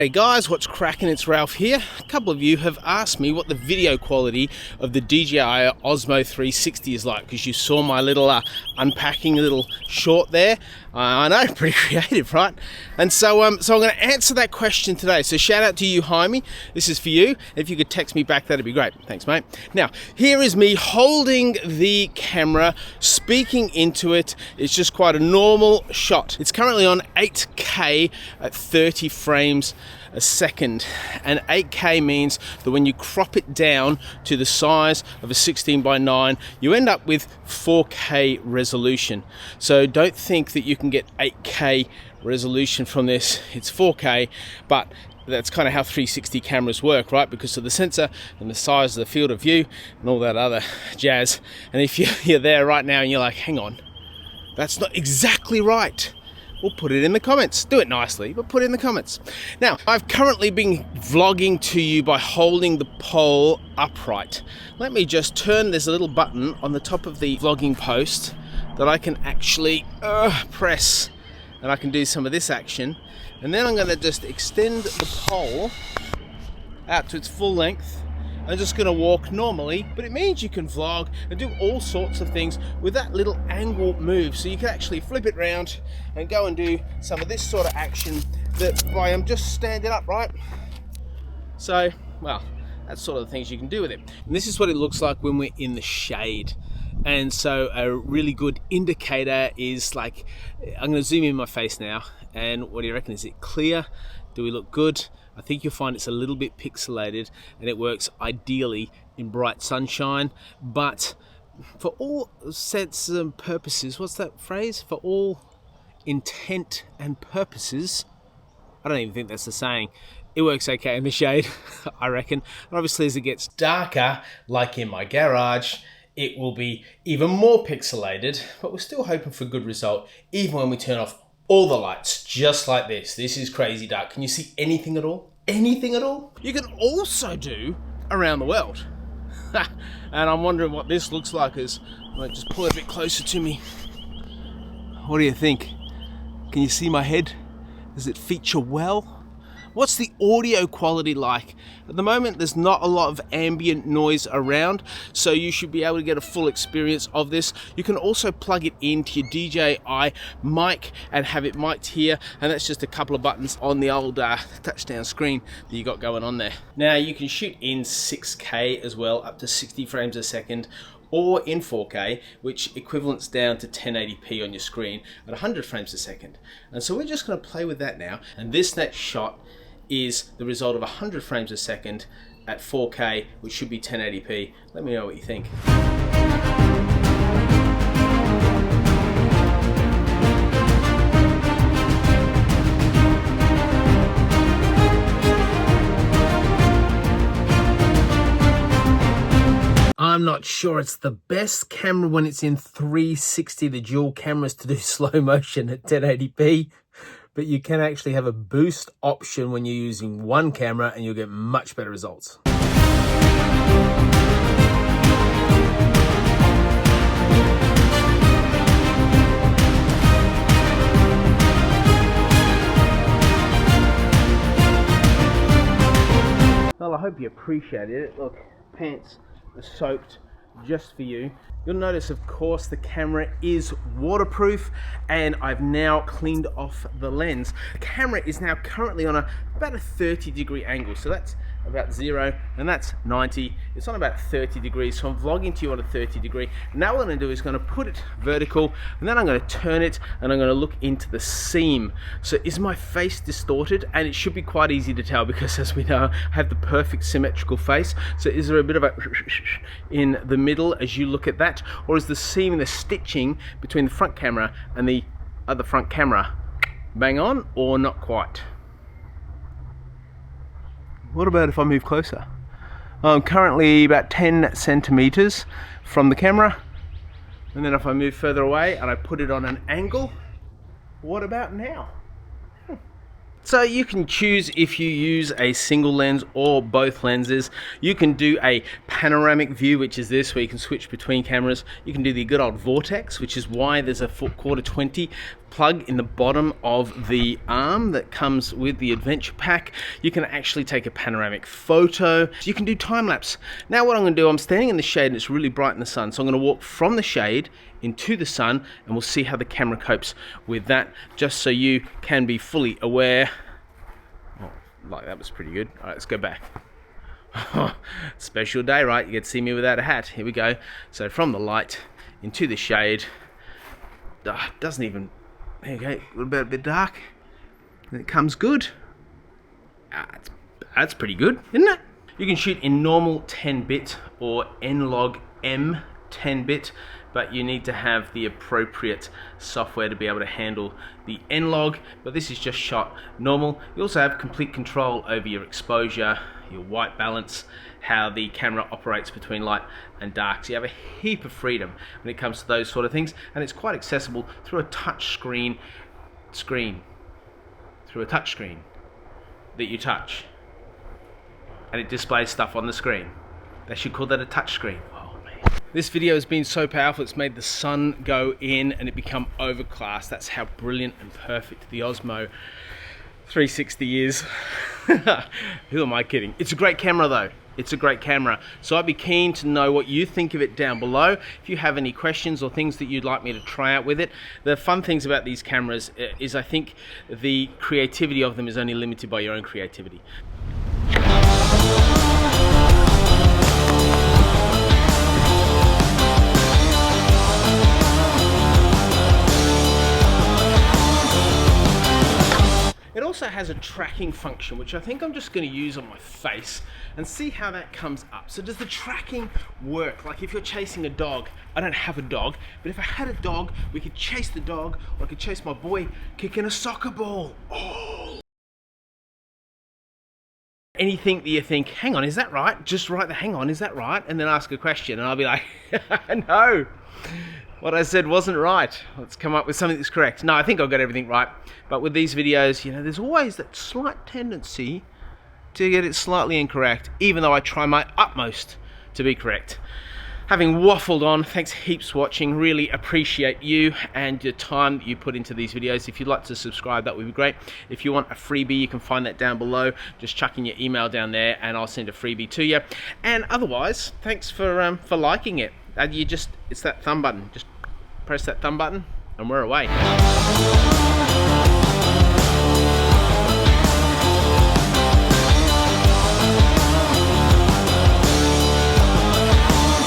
Hey guys, what's cracking? It's Ralph here. A couple of you have asked me what the video quality of the DJI Osmo 360 is like, because you saw my little unpacking little short there. I know, pretty creative, right? And so I'm going to answer that question today. So shout out to you, Jaime. This is for you. If you could text me back, that'd be great. Thanks, mate. Now, here is me holding the camera, speaking into it. It's just quite a normal shot. It's currently on 8K at 30 frames a second, and 8K means that when you crop it down to the size of a 16:9, you end up with 4K resolution. So don't think that you can get 8K resolution from this. It's 4K, but that's kind of how 360 cameras work, right? Because of the sensor and the size of the field of view and all that other jazz. And if you're there right now and you're like, hang on, that's not exactly right, we'll put it in the comments. Do it nicely, but put it in the comments. Now, I've currently been vlogging to you by holding the pole upright. Let me just turn. There's a little button on the top of the vlogging post that I can actually press, and I can do some of this action. And then I'm gonna just extend the pole out to its full length. I'm just going to walk normally, but it means you can vlog and do all sorts of things with that little angle move. So you can actually flip it around and go and do some of this sort of action that by I'm just standing up, right? So, well, that's sort of the things you can do with it. And this is what it looks like when we're in the shade. And so a really good indicator is like, I'm going to zoom in my face now. And what do you reckon? Is it clear? Do we look good? I think you'll find it's a little bit pixelated, and it works ideally in bright sunshine. But for all sense and purposes, what's that phrase? For all intent and purposes, I don't even think that's the saying. It works okay in the shade, I reckon. And obviously as it gets darker, like in my garage, it will be even more pixelated, but we're still hoping for a good result, even when we turn off all the lights, just like this. This is crazy dark. Can you see anything at all? Anything at all? You can also do around the world. And I'm wondering what this looks like as I might just pull it a bit closer to me. What do you think? Can you see my head? Does it feature well? What's the audio quality like? At the moment, there's not a lot of ambient noise around, so you should be able to get a full experience of this. You can also plug it into your DJI mic and have it mic'd here, and that's just a couple of buttons on the old touchdown screen that you got going on there. Now, you can shoot in 6K as well, up to 60 frames a second, or in 4K, which equivalents down to 1080p on your screen at 100 frames a second. And so we're just going to play with that now. And this next shot is the result of 100 frames a second at 4K, which should be 1080p. Let me know what you think. I'm not sure it's the best camera when it's in 360, the dual cameras, to do slow motion at 1080p, but you can actually have a boost option when you're using one camera and you'll get much better results. Well, I hope you appreciated it. Look, pants are soaked just for you. You'll notice, of course, the camera is waterproof, and I've now cleaned off the lens. The camera is now currently on about a 30-degree angle, so that's about 0, and that's 90. It's on about 30 degrees, so I'm vlogging to you on a 30-degree. Now what I'm going to do is going to put it vertical, and then I'm going to turn it, and I'm going to look into the seam. So is my face distorted? And it should be quite easy to tell, because as we know, I have the perfect symmetrical face. So is there a bit of a in the middle as you look at that? Or is the seam, the stitching between the front camera and the other front camera bang on, or not quite? What about if I move closer? I'm currently about 10 centimeters from the camera. And then if I move further away and I put it on an angle, what about now? So you can choose if you use a single lens or both lenses. You can do a panoramic view, which is this, where you can switch between cameras. You can do the good old vortex, which is why there's a quarter 20 plug in the bottom of the arm that comes with the adventure pack. You can actually take a panoramic photo. You can do time lapse. Now what I'm going to do, I'm standing in the shade and it's really bright in the sun, so I'm going to walk from the shade into the sun and we'll see how the camera copes with that, just so you can be fully aware. Oh, like that was pretty good. All right, let's go back. Special day, right? You get to see me without a hat. Here we go. So from the light into the shade. Doesn't even, there you go, a little bit dark. And it comes good. That's pretty good, isn't it? You can shoot in normal 10-bit or N-Log M 10-bit, but you need to have the appropriate software to be able to handle the N-Log, but this is just shot normal. You also have complete control over your exposure, your white balance, how the camera operates between light and dark. So you have a heap of freedom when it comes to those sort of things, and it's quite accessible through a touch screen that you touch, and it displays stuff on the screen. They should call that a touch screen. Oh man. This video has been so powerful, it's made the sun go in and it become overcast. That's how brilliant and perfect the Osmo 360 is. Who am I kidding? It's a great camera though. It's a great camera. So I'd be keen to know what you think of it down below. If you have any questions or things that you'd like me to try out with it. The fun things about these cameras is I think the creativity of them is only limited by your own creativity. It also has a tracking function, which I think I'm just going to use on my face and see how that comes up. So does the tracking work? Like if you're chasing a dog, I don't have a dog, but if I had a dog, we could chase the dog, or I could chase my boy kicking a soccer ball. Oh. Anything that you think, hang on, is that right? Just write the hang on, is that right? And then ask a question and I'll be like, no. What I said wasn't right. Let's come up with something that's correct. No, I think I've got everything right. But with these videos, you know, there's always that slight tendency to get it slightly incorrect, even though I try my utmost to be correct. Having waffled on, thanks heaps for watching. Really appreciate you and your time that you put into these videos. If you'd like to subscribe, that would be great. If you want a freebie, you can find that down below. Just chuck in your email down there and I'll send a freebie to you. And otherwise, thanks for liking it. It's that thumb button. Just press that thumb button and we're away.